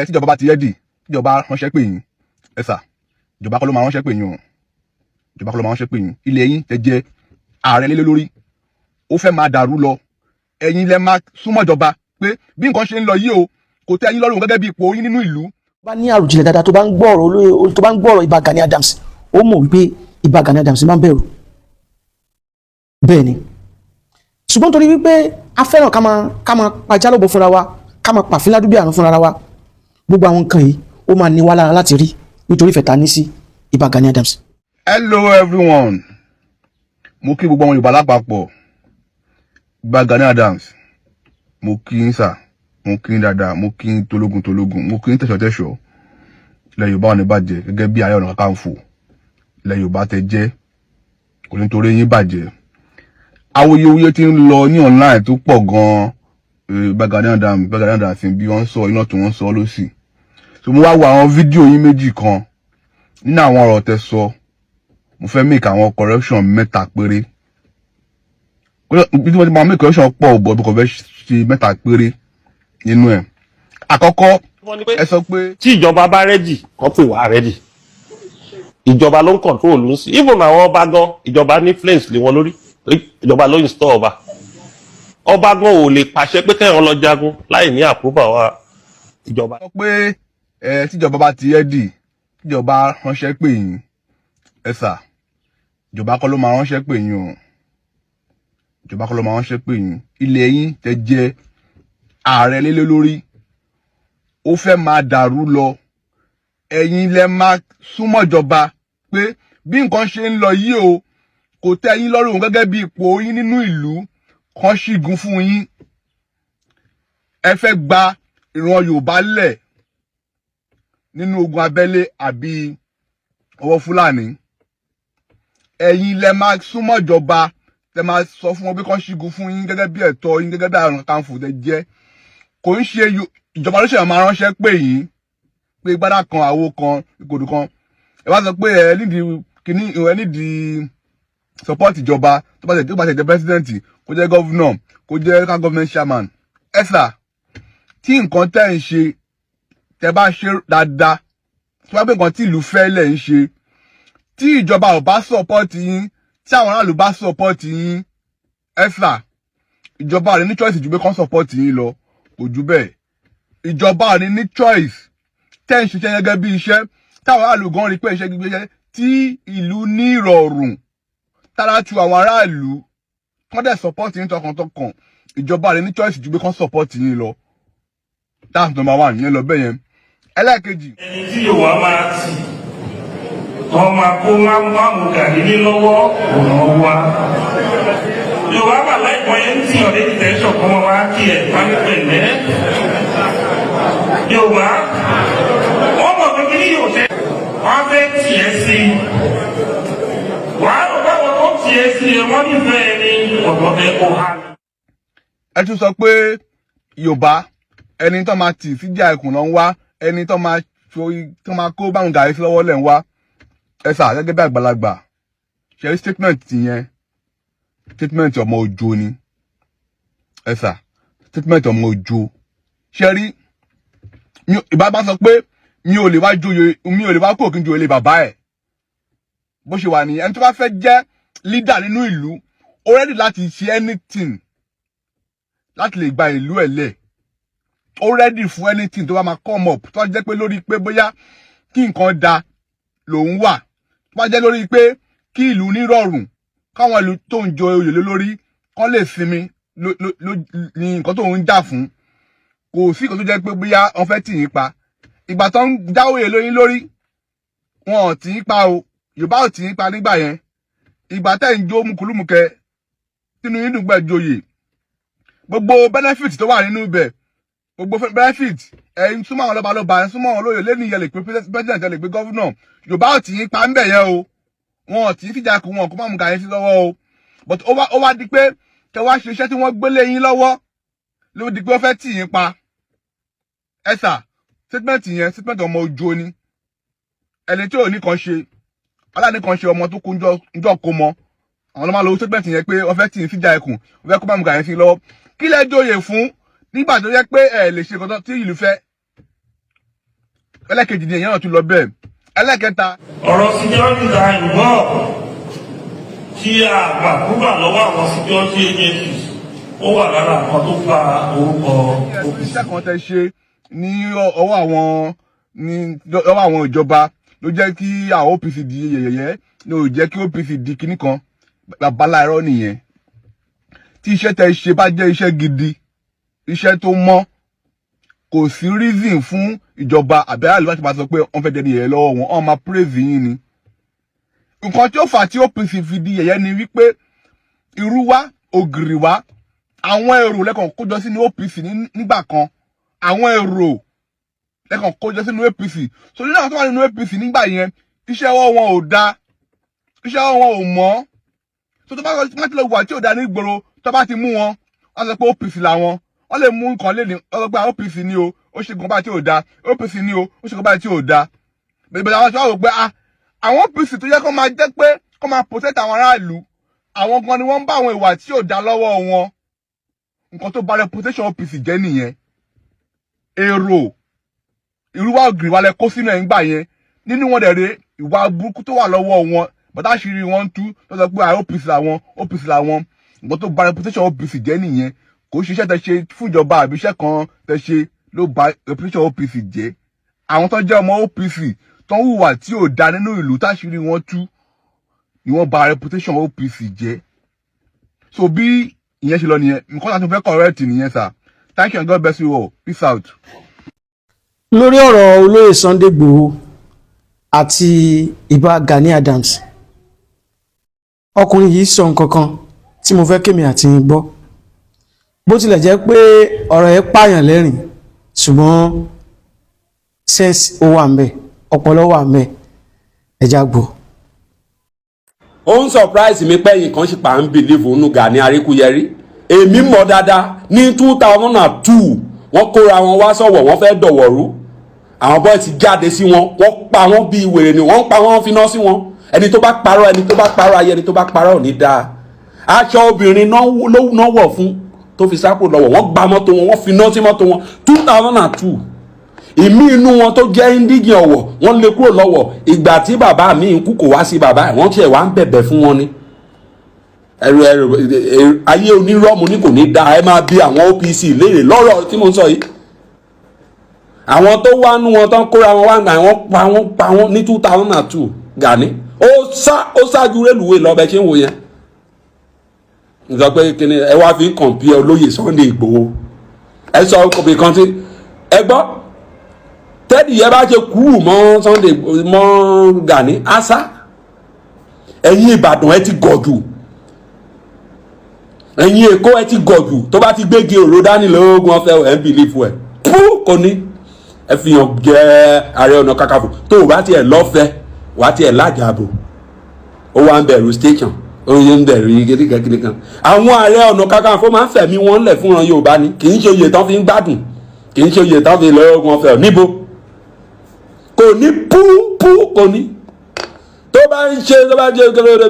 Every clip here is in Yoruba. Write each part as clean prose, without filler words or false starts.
tíjọba bá ti rẹ́dì tíjọba ránṣẹ́ pè yín ẹ sà ìjọba kọ́ ló máa ránṣẹ́ pè yín o ìjọba kọ́ ló máa ránṣẹ́ pè yín ilé yín tẹ́ jẹ́ ààrẹ lé lórí ó fẹ́ máa dàrú lọ ẹ̀yin lẹ máa súnmọ́ ìjọba pé bí nǹkan ṣe ń lọ yìí o kò tẹ́ ẹ̀yin lọ́rùn gẹ́gẹ́ bí ipò yín nínú ìlú. bá ní àròjinlẹ̀ dáadáa tó bá ń gbọ́rọ̀ Ìbà Gani Adams ó mọ̀ wípé Ìbà Gani Adams máa ń bẹ̀rù bẹ́ẹ̀ ni ṣùgbọ́n torí wípé a fẹ́ràn ká máa pajálòbọ̀ fúnra wa ká máa pàfin ládùúgbò àrùn fúnra wa gbogbo àwọn nǹkan yìí ó máa ní wá lára láti rí nítorí ìfẹ́ ta ní sí Ìbà Gani Adams. Hello everyone mo kí gbogbo àwọn Yorùbá lápapọ̀ Ìbà Gani Adams mo kí yín sà mo kí yín dáadáa mo kí yín tológun mo kí yín tẹ̀sọ̀tẹ̀sọ̀ ilẹ̀ Yorùbá ò ní bàjẹ́ gẹ́gẹ́ bí Ààrẹ Ọ̀nà Kakanfò ilẹ̀ Yorùbá tẹ jẹ́ kò ní torí yín bàjẹ́ awuyewuye tí ń lọ ní online tó pọ̀ gan-an Ìbà Gani Adams bí wọ́n sọ iná tí wọ́n sọ lọ́sì so mo wá wo àwọn fídíò yín méjì kan nínú àwọn ọ̀rọ̀ tẹ́ sọ mo fẹ́ make àwọn correction mẹ́ta péré bí mo ti máa make correction pọ̀ bọ̀ bí kò fẹ́ ṣe mẹ́ta péré nínú ẹ̀ àkọ́kọ́ ẹ sọ pé tí ìjọba bá rẹ́dì kó pè wá rẹ́dì ìjọba ló ń control ló ń sí even àwọn ọba gan ìjọba ní influence lé wọn lórí ìjọba ló install ọba gan ò lè pàṣẹ pé kẹ́hìn lọ jagun láì ní approval wa ìjọba. sọ pé tíjọba bá ti rẹ́dì tíjọba ránṣẹ́ pè yín ẹ sà ìjọba kọ́ ló máa ránṣẹ́ pè yín o ìjọba kọ́ ló máa ránṣẹ́ pè yín ilé yín tẹ́ jẹ́ ààrẹ lé lórí ó fẹ́ máa dàrú lọ ẹ̀yin lẹ máa súnmọ́ ìjọba pé bí nǹkan ṣe ń lọ yìí o kò tẹ́ yín lọ́rùn gẹ́gẹ́ bí ipò yín nínú ìlú kan ṣígun fún yín ẹ fẹ́ gba ìran Yorùbá lẹ̀ nínú ogun abẹ́lé àbí ọwọ́ Fúlàní ẹ̀yin lẹ máa súnmọ́ ìjọba tẹ máa sọ fún wọn bí kan ṣígun fún yín gẹ́gẹ́ bí ẹ̀tọ́ yín gẹ́gẹ́ bí Ààrẹ Ọ̀nà Kakanfò tẹ jẹ́ kò ń ṣe ìjọba ló ṣe máa ránṣẹ́ pè yín pé gbádà kan àwo kan ìkòdù kan ẹ wá sọ pé ẹ nídìí kíní ẹ nídìí support ìjọba tó bá tẹ̀ jẹ́ president kó jẹ́ governor kó jẹ́ local government chairman ẹ sà tí nǹkan tẹ́ ń ṣe tẹ́ bá ṣe dáadáa tí wọ́n pè nǹkan tí ìlú fẹ́ lẹ̀ ń ṣe tí ìjọba ò bá support yín tí àwọn aráàlú bá support yín ẹ sà ìjọba rẹ̀ ní choice ju pé kán support yín lọ kò jù bẹ́ẹ̀ ìjọba rẹ̀ ní choice tẹ́ ń ṣiṣẹ́ gẹ́gẹ́ bí iṣẹ́ táwọn aráàlú gan rí pé iṣẹ́ gbígbé iṣẹ́ tí ìlú ní ìrọ̀rùn tára tu àwọn aráàlú kán dẹ̀ support yín tọkàntọkàn ìjọba rẹ̀ ní choice ju pé kán support yín lọ that's number one yẹn lọ bẹ́ẹ̀ yẹn ẹlẹ́ẹ̀kejì. ẹni tí Yorùbá máa tì wọ́n máa kó máàmù gàdí ní lọ́wọ́ ọ̀nà wa Yorùbá wà láìpọ̀ yẹn ń tì ọ̀dẹ́ ìtẹ́sọ̀ kọ́ wọn wá kí ẹ̀ wá ní pẹ̀lẹ́ Yorùbá wọ́n mọ̀ pé kí ni yóò ṣe wọ́n fẹ́ tì ẹ́ sí wàá rò báwo tó tì ẹ́ sí wọ́n nífẹ̀ẹ́ ní ọ̀dọ́ fẹ́ kó há. ẹ tún sọ pé Yorùbá ẹni tó máa tì síjà ẹkùn lọ ń wá ẹni tó máa kó báwọn gàrí sí lọ́wọ́ lẹ̀ ń wá ẹ sà gẹ́gẹ́ bí àgbàlagbà ṣe rí statement yẹn statement ọmọ òjò ni ẹ sà statement ọmọ òjò ṣe rí ìbá bá sọ pé mi ò lè wá kó òkín joyè lé bàbá ẹ̀ bó ṣe wà ní ẹni tó bá fẹ́ jẹ́ leader nínú ìlú ó ready láti ṣe anything láti lè gba ìlú ẹ̀ lẹ̀ ó ready fún anything tó bá máa come up tó bá jẹ́ pé lórí pé bóyá kí nǹkan da lòun wà tó bá jẹ́ lórí pé kí ìlú nírọ̀rùn káwọn ìlú tó ń jọ oyè lórí kán lè sinmi ní nǹkan tó ń jà fún kò sí nǹkan tó jẹ́ pé bóyá wọ́n fẹ́ tì yín pa ìgbà tó ń jáwé lóyún lórí wọn ò tì yín pa o Yorùbá ò tì yín pa nígbà yẹn ìgbà tẹ́ ń jó mùkúlùmùkẹ tínú yín dùn gbẹ̀jọyè gbogbo benefit tó wà nínú ibẹ̀ gbogbo benefit ẹ̀yin súnmọ́ àwọn lọ́balọ́ba ẹ̀ súnmọ́ àwọn olóyè lẹ́nu ìyẹlẹ̀ pé president ẹ̀lẹ̀ pé governor Yorùbá ò tì yín pa ń bẹ̀ yẹn o wọn ò tì í fìjà kù wọn kó má mú gàyẹn sí lọ́wọ́ o but ó wá di pé kẹ wá ṣe iṣẹ́ tí wọ́n gbélé yín lọ́wọ́ ló di pé ó fẹ́ tì yín pa ẹ sà statement yẹn statement ọmọ ojú ni ẹni tí ò ní kan ṣe aláàní kan ṣe ọmọ tó kú njọ́ kó mọ àwọn ọlọ́mọ lọ́wọ́ statement yẹn pé wọ́n fẹ́ tì í fìjà ẹkùn wọ́n fẹ́ kó má mú gàyẹn sí lọ́wọ́ kí lẹ jóyè fún nígbà tó yẹ pé ẹ lè ṣe nǹkan tí ìlú fẹ́ ẹlẹ́kejì ni èèyàn náà tún lọ bẹ́ẹ̀ ẹlẹ́kẹta. ọ̀rọ̀ security ta ìbọ̀ kí a gbà kúgbà lọ́wọ́ àwọn security agencies ó wà lára àwọn tó fa orúkọ iṣẹ́ kan tẹ́ ṣe ní ọwọ́ àwọn ìjọba ló jẹ́ kí àwọn OPC di yẹ̀yẹ́ ló jẹ́ kí OPC di kinní kan babalá irọ́ nìyẹn. Tí iṣẹ́ tẹ́ ṣe bá jẹ́ iṣẹ́ gidi iṣẹ́ tó mọ́ kò sí reason fún ìjọba àbẹ́rẹ́ àlùbá ti máa sọ pé wọ́n fẹ́ dẹni yẹ̀yẹ́ lọ́wọ́ wọn wọ́n máa praise yín ni. Nǹkan tí ó fà tí OPC fi di yẹ̀yẹ́ ni wípé irú wa ògìrì wa àwọn èrò lẹ́kàn kójọ sínú OPC nígbà kan àwọn èrò lẹ́kàn kójọ sínú APC so nínú àwọn tó wà nínú APC nígbà yẹn iṣẹ́ ọwọ́ wọn ò dáa iṣẹ́ ọwọ́ wọn ò mọ́ so tó bá ti lọ wà tí ò dáa ní ìgboro tó bá ti mú wọn wọ́n sọ pé OPC làwọn wọ́n lè mú nǹkan lé ní ọlọ́gbà OPC ni o ó ṣe nǹkan báyìí tí ò dáa OPC ni o ó ṣe nǹkan báyìí tí ò dáa bẹ̀rẹ̀ àwọn aṣọ àwò pé àwọn OPC tó yẹ kó máa jẹ́ pé kó máa protect àwọn aráàlú àwọn gan ni wọ́n ń bá àwọn ìwà tí ò dáa lọ́wọ́ wọn nǹkan tó bà reputation OPC jẹ́ nìyẹn èrò ìrúwà ògiri wa lẹ kó sínú ẹ̀ ń gbà yẹn nínú wọn dẹ̀rẹ̀ ìwà burúkú tó wà lọ́wọ́ wọn bàtà àṣírí wọn tú tó sọ pé OPC làwọn nǹkan tó bà reputation OPC jẹ́ nìyẹn kò ṣiṣẹ́ tẹ ṣe fún ìjọba àbí iṣẹ́ kan tẹ ṣe ló bà reputation OPC jẹ́ àwọn tó jẹ́ ọmọ OPC tó ń hùwà tí ò da nínú ìlú táṣírí wọn tú ni wọ́n bà reputation OPC jẹ́ so bí ìyẹn ṣe lọ nìyẹn nǹkan láti fẹ́ correct nìyẹn sir thank you and God bless you all peace out. lórí ọ̀rọ̀ olóyè Sunday Igboho àti Ìbà Gani Adams ọkùnrin yìí sọ nǹkan kan tí mo fẹ́ kémi àti yín gbọ́ bó tilẹ̀ jẹ́ pé ọ̀rọ̀ ẹ̀ pààyàn lẹ́rìn ṣùgbọ́n sense ó wà ńbẹ̀ ọpọlọ wà ńbẹ̀ ẹja gbọ́. ó ń surprise mi pẹ́yìn kan ṣì pa ń believe nínú Gani Aríkúyẹrí èmi mọ̀ dáadáa ní 2002 wọ́n kóra wọn wá sọ̀wọ̀ wọ́n fẹ́ dọ̀wọ̀rú àwọn bọ́ọ̀ ti jáde sí wọn wọ́n pa wọ́n bíi wèrè ni wọ́n pa wọ́n finá sí wọn ẹni tó bá parọ́ ayé ẹni tó bá parọ́ ò ní dáa aṣọ obìnrin náà wọ̀ fún tó fi sápò lọ́wọ́ wọ́n gba mọ́tò wọn wọ́n finá sí mọ́tò wọn 2002 ìmí inú wọn tó jẹ́ indigene ọ̀wọ̀ wọ́n lè kúrò lọ́wọ́ ìgbà tí bàbá mi ń kú kò wá sí bàbá ẹ̀ wọ́n tiẹ̀ wá ń bẹ̀bẹ̀ fún wọn ni ayé onírọ́mù ní kò ní dáa ẹ máa bí àwọn OPC léèrè lọ́rọ̀ tí mo ń sọ yìí àwọn tó wá nú wọn tán kóra wọn wá gbà wọ́n pa wọ́n ní 2002 Gani ó ṣáájú rélùwé lọ́bẹ̀ ṣé ń wò yẹn nǹkan pé kíni ẹ wá fi compare olóyè Sunday Igboho ẹ sọ kòbí kan tí ẹ gbọ́ tẹ́lẹ̀ yẹn bá ṣe kúrú mọ́ Sunday mọ́ Gani ásá ẹ̀yin Ìbàdàn ẹ ti gọ̀jù ẹ̀yin Èkó ẹ ti gọ̀jù tó bá ti gbégi òró dání lóògùn ọ̀fẹ́ ẹ̀ ń bìlífù ẹ̀ pú kò ní ẹ fi hàn jẹ́ Ààrẹ Ọ̀nà Kakanfò tó o bá tiẹ̀ lọ́fẹ̀ẹ́ wà á tiẹ̀ lájàbò ó wà ń bẹ̀rù station ó ń bẹ̀rù gidi kan àwọn Ààrẹ Ọ̀nà Kakanfò máa ń fẹ̀mí wọn lẹ̀ fúnran Yorùbá ni kì í ṣe oyè tán fi ń gbádùn kì í ṣe oyè tán fi lọ́gùn ọ̀fẹ́ níbo kò ní pú kò ní tó bá ń ṣe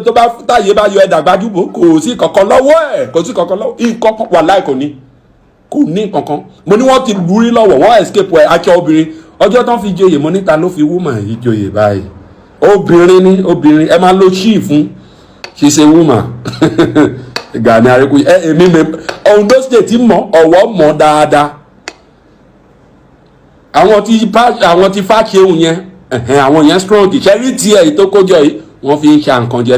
tó bá táyé bá yọ ẹ̀dà gbajúbò kò sí kankan lọ́wọ́ ẹ̀ kò sí kankan lọ́wọ́ nǹkan wà láì kò ní kankan mo ní wọ́n ti lúrí lọ́wọ́ wọ́n escape ẹ̀ aṣọ obìnrin ọjọ́ tán fi joyè mo níta ló fi woman yìí joyè báyìí obìnrin ẹ máa lo ṣíì fún she's a woman Gani Aríkúyẹrí èmi Ondo State mọ̀ Ọ̀wọ̀ mọ̀ dáadáa àwọn tí Fáṣẹ̀hùn yẹn àwọn yẹn strong ṣẹ́rí tiẹ̀ tó kójọ yìí wọ́n fi ń ṣa nǹkan jẹ.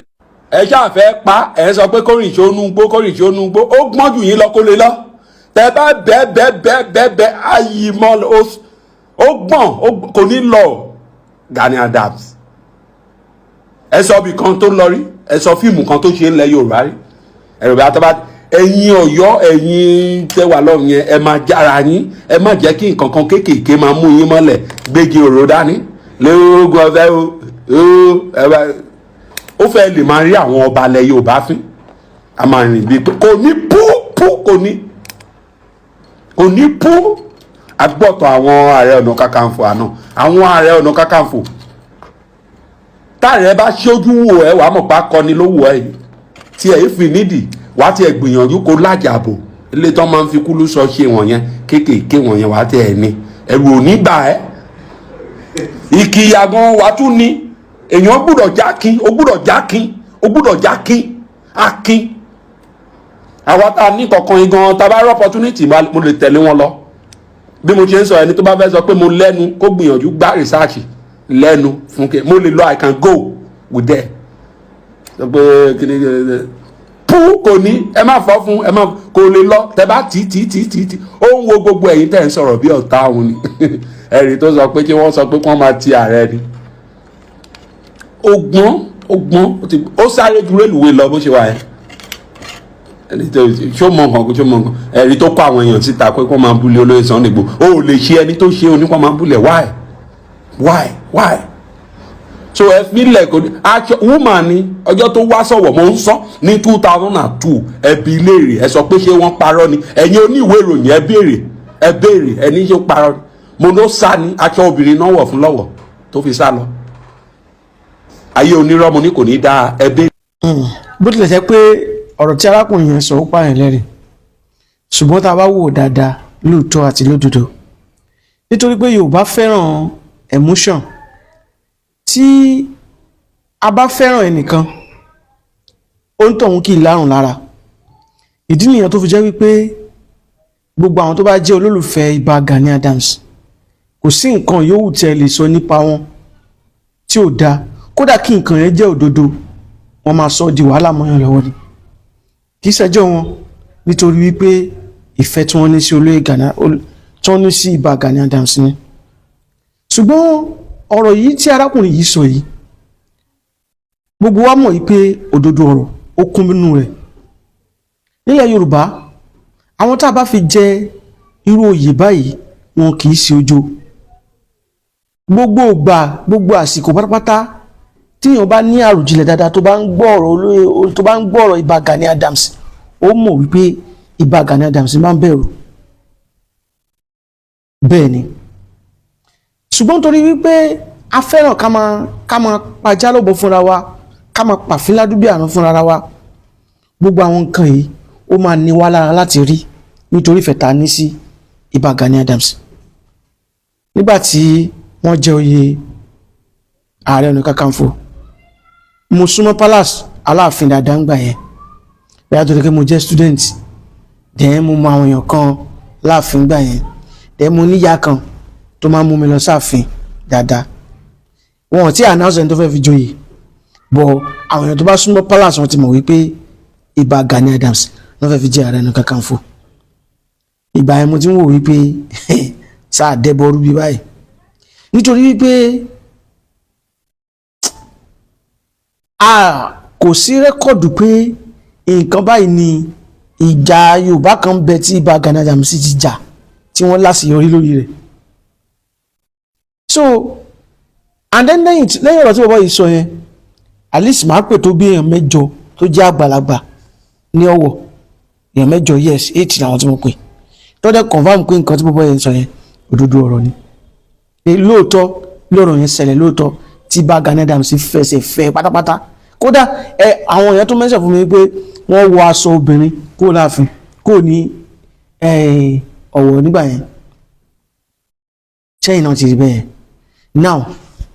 ẹ ṣàfẹ́ pa ẹ sọ pé kórìṣónú gbó ó gbọ́n jù yín lọ kó lè lọ tẹ bá bẹ́ẹ̀ ayì mọ́ ó gbọ́n kò ní lọ Gani Adams ẹ sọ bí kan tó lọ rí ẹ sọ fíìmù kan tó ṣe ń lẹ Yorùbá rí ẹ̀rọ bá tọ́ba ẹ̀yin Ọ̀yọ́ ẹ̀yin tẹwà lọ́rùn yẹn ẹ máa jára yín ẹ má jẹ́ kí nǹkan kan kéékèèké máa mú yín mọ́lẹ̀ gbégi òró dání lóògùn ọ̀fẹ́ ó fẹ́ lè máa rí àwọn ọba alẹ́ Yorùbá fín a máa rìn bíi pé kò ní pú kò ní pú agbọ́tọ̀ àwọn Ààrẹ Ọ̀nà Kakanfò àná àwọn Ààrẹ Ọ̀nà Kakanfò táàrẹ bá ṣojú wò ẹ wàá mọ̀ pa kọni ló wò ẹ tí ẹ fi nídìí wàá tiẹ̀ gbìyànjú kó lájàbò ilé tó máa ń fi kúlú sọ ṣe wọ̀nyẹn kéékèèké wọ̀nyẹn wàá tiẹ̀ ní ẹ̀rù ò ní gbà ẹ́ ìkìyà gan wa tún ní èèyàn gbúdọ̀ jákin ó gbúdọ̀ jákin akin àwa tá a ní kankan igan tá a bá rí opportunity mo lè tẹ̀lé wọn lọ bí mo ṣe ń sọ ẹni tó bá fẹ́ sọ pé mo lẹ́nu kó gbìyànjú gbá research lẹ́nu fún kí mo lè lọ I can go with them sọ pé kíni pú kò ní ẹ má fọ́ fún ẹ má kò lè lọ tẹ bá tì ó ń wo gbogbo ẹ̀yin tẹ̀ ń sọ̀rọ̀ bí ọ̀tá òun ni ẹ̀rí tó sọ pé kí wọ́n sọ pé wọ́n máa ti ààrẹ ni ó sáré ju rélùwé lọ bó ṣe wà yẹn ẹni tó ṣó mọ nǹkan ẹ̀rí tó kọ àwọn èèyàn síta pé kó máa búlẹ̀ olóyè Sunday Igboho ó lè ṣe ẹni tó ṣe oníkó máa búlẹ̀ why so ẹ nílẹ̀ kò ní aṣọ woman ni ọjọ́ tó wá sọ̀wọ̀ mo ń sọ ní 2002 ẹbí léèrè ẹ sọ pé ṣé wọ́n parọ́ ni ẹ̀yin oníwèé ìròyìn ẹ béèrè ẹni ṣe parọ́ ni mo ló sá ní aṣọ obìnrin náà wọ̀ fún lọ́wọ́ tó fi sá lọ ayé onírọ́ mo ní kò ní dáa ẹ béèrè. bó tilẹ̀ jẹ́ pé ọ̀rọ̀ tí arákùnrin yẹn sọ ó pààyàn lẹ́rìn ṣùgbọ́n tá a bá wò dáadáa lóòótọ́ àti lódodo nítorí pé Yorùbá fẹ́ràn emotion tí a bá fẹ́ràn ẹnìkan ó ń tọ̀hún kì í lárùn lára ìdí nìyẹn tó fi jẹ́ wípé gbogbo àwọn tó bá jẹ́ olólùfẹ́ Ìbà Gani Adams kò sí nǹkan yòówù tí ẹ lè sọ nípa wọn tí ò dáa kódà kí nǹkan yẹn jẹ́ òdodo wọ́n máa sọ di wàhálà mọ́yàn lọ́wọ́ ni kì í ṣẹjọ́ wọn nítorí wípé ìfẹ́ tí wọ́n ní sí olóyè Gani tí wọ́n ní sí Ìbà Gani Adams ni ṣùgbọ́n ọ̀rọ̀ yìí tí arákùnrin yìí sọ yìí gbogbo wa mọ̀ wípé òdodo ọ̀rọ̀ ó kún nínú rẹ̀ nílẹ̀ Yorùbá àwọn tá a bá fi jẹ irú oyè báyìí wọn kì í ṣe ojo gbogbo ìgbà gbogbo àsìkò pátápátá tíyàn bá ní àròjinlẹ̀ dáadáa tó bá ń gbọ́ ọ̀rọ̀ Ìbà Gani Adams ó mọ̀ wípé Ìbà Gani Adams máa ń bẹ̀rù bẹ́ẹ̀ ni ṣùgbọ́n torí wípé a fẹ́ràn ká máa pajá lọ́bọ̀ fúnra wa ká máa pàfin ládùúgbò àrùn fúnra wa gbogbo àwọn nǹkan yìí ó máa ní wá lára láti rí nítorí ìfẹ́ tá ní sí Ìbà Gani Adams nígbà tí wọ́n jẹ oyè Ààrẹ Ọ̀nà Kakanfò mo súnmọ́ palace Aláàfin dáadáa ń gbà yẹn bẹ́ẹ̀ tó dé pé mo jẹ́ student dẹ̀ mo mọ àwọn èèyàn kan láàfin gbà yẹn dẹ̀ mo níyà kan tó máa ń mú mi lọ sáàfin dáadáa wọn ò tí announce ẹni tó fẹ́ fi joyè bọ̀ àwọn èèyàn tó bá súnmọ́ palace wọn ti mọ̀ wípé Ìbà Gani Adams ló fẹ́ fi jẹ́ Ààrẹ Ọ̀nà Kakanfò ìgbà yẹn mo ti ń wò wípé sáà dẹ́bọrú bí báyìí nítorí wípé kò sí rẹ́kọ̀dù pé nǹkan báyìí ni ìjà Yorùbá kan bẹ tí Ìbà Gani Adams ti jà tí wọ́n láṣeyọrí lórí rẹ̀ so and then lẹ́yìn ọ̀rọ̀ tí bàbá yìí sọ yẹn at least máa pè tó bí èèyàn mẹ́jọ tó jẹ́ àgbàlagbà ní Ọ̀wọ̀ èèyàn mẹ́jọ yes 8 làwọn tí mo pè tọ́dẹ̀ confam pé nǹkan tí bàbá yẹn sọ yẹn òdodo ọ̀rọ̀ ni pé lóòótọ́ lọ́rọ̀ yẹn ṣẹlẹ̀ lóòótọ́ tí Ìbà Gani Adams fẹsẹ̀ fẹ́ pátápátá kódà àwọn èèyàn tó mẹ́sàn fún mi pé wọ́n wọ aṣọ obìnrin kó láàfin kó ní Ọ̀wọ̀ nígbà yẹn ṣẹ́yìn náà ti rí bẹ́ẹ̀ now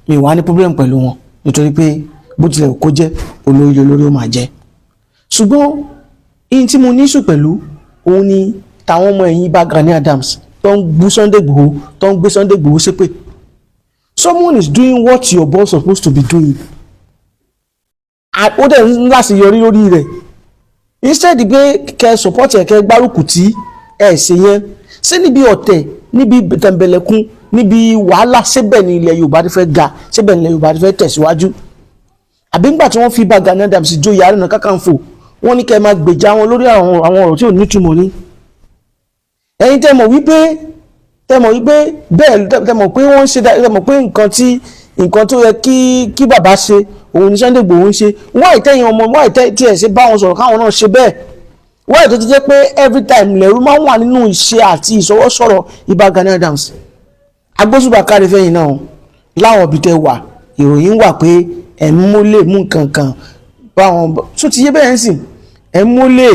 mi wà ní problem pẹ̀lú wọn nítorí pé bó tilẹ̀ kó jẹ́ olórí ó máa jẹ́ ṣùgbọ́n ihun tí mo ní sùn pẹ̀lú òun ni táwọn ọmọ ẹ̀yìn Ìbà Gani Adams tó ń bú Sunday Igboho tó ń gbé Sunday Igboho ṣépè someone is doing what your boss supposed to be doing ó dẹ̀ ń láti yọrí lórí rẹ̀ instead pé kẹ́ support ẹ̀ kẹ́ gbárùkù tí ẹ̀ ṣe yẹn ṣé níbi ọ̀tẹ̀ níbi tẹ̀m̀bẹ̀lẹ̀kún níbi wàhálà síbẹ̀ ní ilẹ̀ Yorùbá ti fẹ́ ga síbẹ̀ ní ilẹ̀ Yorùbá ti fẹ́ tẹ̀síwájú àbí ńgbà tí wọ́n fi Ìbà Gani Adams joyè Ààrẹ Ọ̀nà Kakanfò wọ́n ní kẹ́ máa gbèjà wọn lórí àwọn ọ̀rọ̀ tí ò nítumọ̀ ní ẹ̀yin tẹ́ mọ̀ wípé bẹ́ẹ̀ tẹ́ mọ̀ pé wọ́n ń ṣe tẹ́ mọ̀ pé nǹkan tó yẹ kí bàbá ṣe òun ní Sunday Igboho ń ṣe wọ́n ìtẹ́yìn ọmọ wọ́n ìtẹ́ tí ẹ̀ ṣe bá wọn sọ̀rọ̀ káwọn náà ṣe bẹ́ẹ̀ wọ́n ìtọ́ ti jẹ́ pé every time lẹ́rú máa ń wà nínú ìṣe àti ìṣọwọ́sọ̀rọ̀ Ìbà Gani Adams agbóṣùbà kárí fẹ́yìn náà láwọn ibi tẹ́ wà ìròyìn wà pé ẹ̀ ń mólè mú nǹkan kan báwọn tó ti yé bẹ́ẹ̀ ń sìn ẹ̀ ń mólè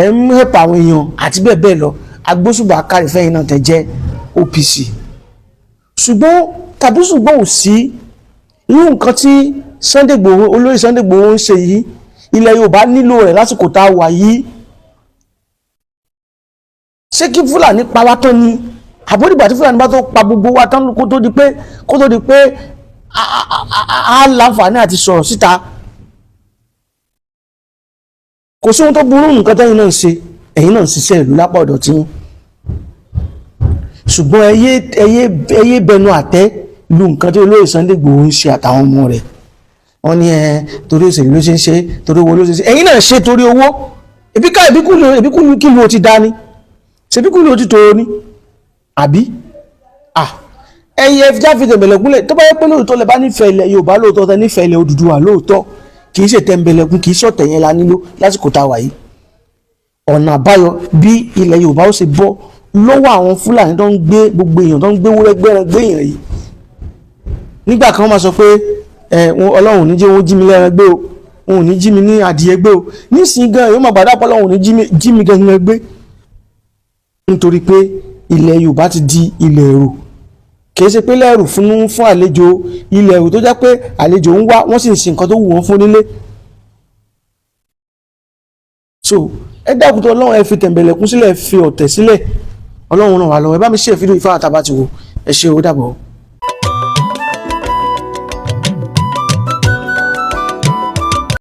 ẹ̀ ń hẹ̀pà àwọn èèyàn àti bẹ́ẹ̀ bẹ́ẹ̀ lọ agbóṣùbà kárí fẹ́yìn náà tẹ́ jẹ́ OPC ṣùgbọ́n tàbí ṣùgbọ́n ò sí irú nǹkan tí Sunday Igboho olóyè Sunday Igboho ń ṣe yìí ilẹ̀ Yorùbá nílò rẹ̀ lásìkò tá a wà yìí. Ṣé kí Fúlàní pa wá tán ni àbódìgbà tí Fúlàní bá tó pa gbogbo wa tán kó tó di pé a láǹfààní àti sọ̀rọ̀ síta? Kò sí ohun tó burú nǹkan tẹ́yìn náà ń ṣe, ẹ̀yin náà ń ṣiṣẹ́ ìlú lápá ọ̀dọ̀ tí. Ṣùgbọ́n ẹyẹ bẹnu àtẹ́ lu nǹkan tí olóyè Sunday Igboho ń ṣe àtàwọn ọmọ rẹ̀. Wọ́n ní torí òṣèlú ló ṣe ń ṣe, torí owó ló ṣe ń ṣe. Ẹ̀yin náà ṣe torí owó. Ebíkú kí ló ti dá ni? Ṣebíkú ló ti tòrò ni? Àbí? Ẹyẹ jáfi tẹ̀m̀bẹ̀lẹ̀kúnlẹ̀ tó bá yẹ pé lóòótọ́ lẹ bá nífẹ̀ẹ́ ilẹ̀ Yorùbá lóòótọ́ tẹ nífẹ̀ẹ́ ilẹ̀ Odùduwà lóòótọ́ kì í ṣe tẹ̀m̀bẹ̀lẹ̀kún kì í ṣọ̀tẹ̀ yẹn la nílò lásìkò tá a wà yìí. Ọ̀nà àbáyọ bí ilẹ̀ Yorùbá ó ṣe bọ́ lọ́wọ́ àwọn Fúlàní tó ń gbé gbogbo èèyàn tó ń gbé wúrẹ́ gbé èèyàn yìí. Nígbà kan wọ́n máa sọ pé Ọlọ́run ò ní jẹ́ wọ́n jí mi lẹ́ran gbé o, òun ò ní jí mi ní adìyẹ gbé o. Nísìnyí gan yóò máa gbàdá pé Ọlọ́run ò ní jí mi gangan gbé. Nítorí pé ilẹ̀ Yorùbá ti di ilẹ̀ ẹ̀rù. Kìí ṣe pé lẹ́rù fún àlejò, ilẹ̀ ẹ̀rù tó jẹ́ pé àlejò ń wá wọ́n sì ń ṣe nǹkan tó wù wọ́n fún nílé. So ẹ dákun tó Ọlọ́run ẹ fi tẹ̀m̀bẹ̀lẹ̀kún sílẹ̀, fi ọ̀tẹ̀ sílẹ̀. Ọlọ́run ràn wá lọ́wọ́. Ẹ bá mi ṣe fídíò ìfáàtà bá ti wò. Ẹ ṣé ó dàbọ̀.